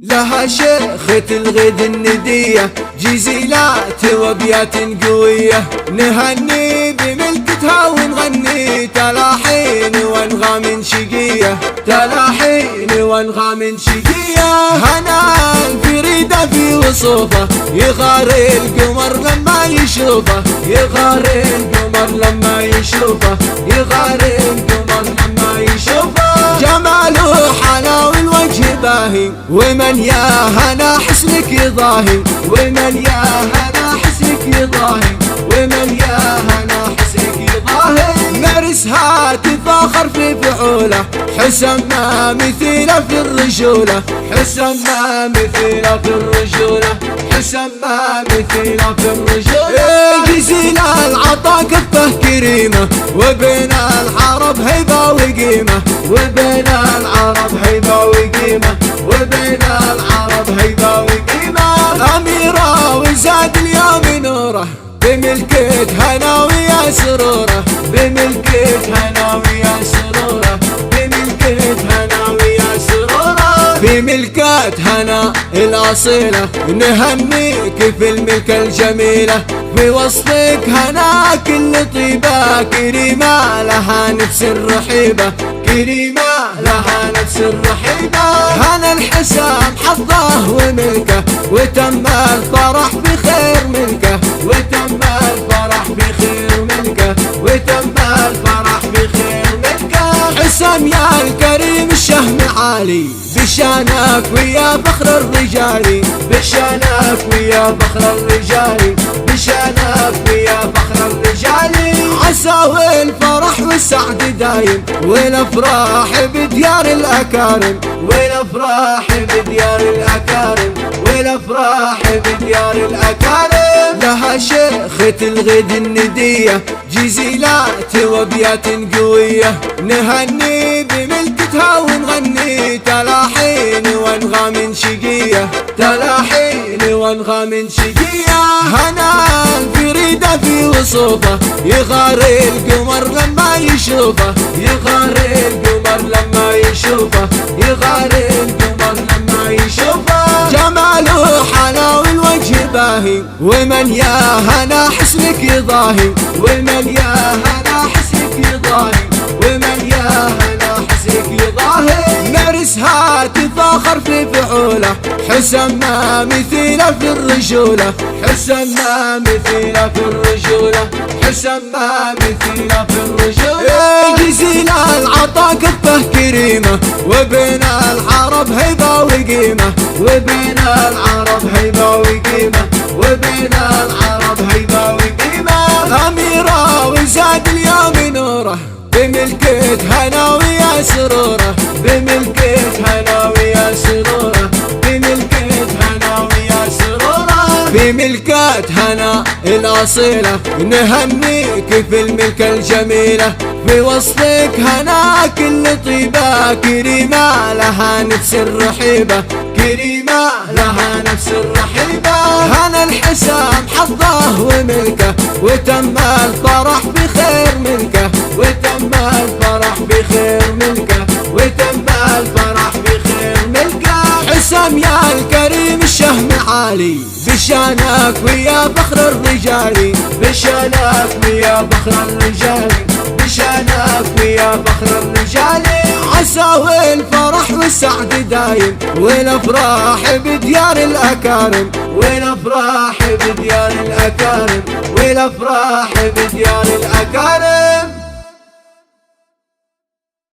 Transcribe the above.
لها شيخة الغد الندية جزيلات وابيات قوية، نهني بملكتها ونغني تلاحين وانغام شقية، تلاحين وانغام شقية. هنا الفريدة في وصوفه يغار القمر لما يشوفه، يغار القمر لما يشوفه، يغار القمر لما يشوفه. جماله حلاوي الوجه باهي، ومن يا هنا حسنك يضاهي، ومن يا هنا حسنك يضاهي، ومن يا هنا حسنك يضاهي. مرسها تفاخر في فعوله، حسن ما مثيله في الرجوله، حسن ما مثيله في الرجوله، حسن ما مثيله في الرجوله. جزيل العطا كفه كريمه، وبين العرب هيبه وقيمه، وبين العرب هيبه وقيمه، وبين العرب هيبه وقيمه. أميرة وزاد اليوم نوره، بملكة هنا ويا سروره، بملكة هنا ويا سروره، بملكة هنا ويا سروره. بملكة هنا الأصيلة نهنيك في الملكة الجميلة، في وصفك هنا كل طيبة كريمة لها نفس الرحيبة، كريمة لها نفس الرحيبة. هنا الحسام حظه وملكه، وتم الفرح بخير ملكه، وتم الفرح بخير ملكه، وتم الفرح بخير ملكه. حسام يا الكريم الشهم عالي، بشانك ويا فخر الرجال، بشانك ويا فخر الرجال، بشانك ويا فخر الرجال. عسى والفرح والسعد دايم، والافراح بديار الاكارم، والافراح بديار الاكارم، والافراح بديار الاكارم. لها شيخة الغد الندية جزيلات وابيات قوية، نهني بملكتها ونغني تلاحين وانغام شقية، تلاحين وانغام شقية. هنا الفريدة في وصوفه يغار القمر لما يشوفه، يغار القمر لما يشوفه، يغار القمر لما يشوفه. جماله حلاوي الوجه باهي، ومن يا هنا حسنك يضاهي، ومن يا هنا حسنك يضاهي، ومن يا هنا حسنك يضاهي. مرسها تفاخر في فعوله، حسن ما مثيله في الرجوله، حسن ما مثيله في الرجوله، حسن ما مثيله في الرجوله. جزيل العطا كفه كريمه، وبين العرب هيبه وقيمه، وبين العرب هيبه وقيمه، وبين العرب هيبه وقيمه. أميرة وزاد اليوم نوره، بملكة هنا ويا سروره، بملكة هنا ويا سروره، بملكة هنا ويا سروره. بملكة هنا الأصيلة نهنيك في الملكة الجميلة، في وصفك هنا كل طيبة كريمة لها نفس الرحيبة، كريمة لها نفس الرحيبة. هنا الحسام حظه وملكه، وتم الفرح بخير ملكه، وتم الفرح بخير ملكه، وتم الفرح بخير ملكه. حسام يا الكريم الشهم عالي، بشانك ويا فخر الرجال، بشانك ويا فخر الرجال، بشانك ويا فخر الرجال. عسى والفرح والسعد دايم، والافراح بديار الاكارم، والافراح بديار الاكارم، والافراح بديار الاكارم.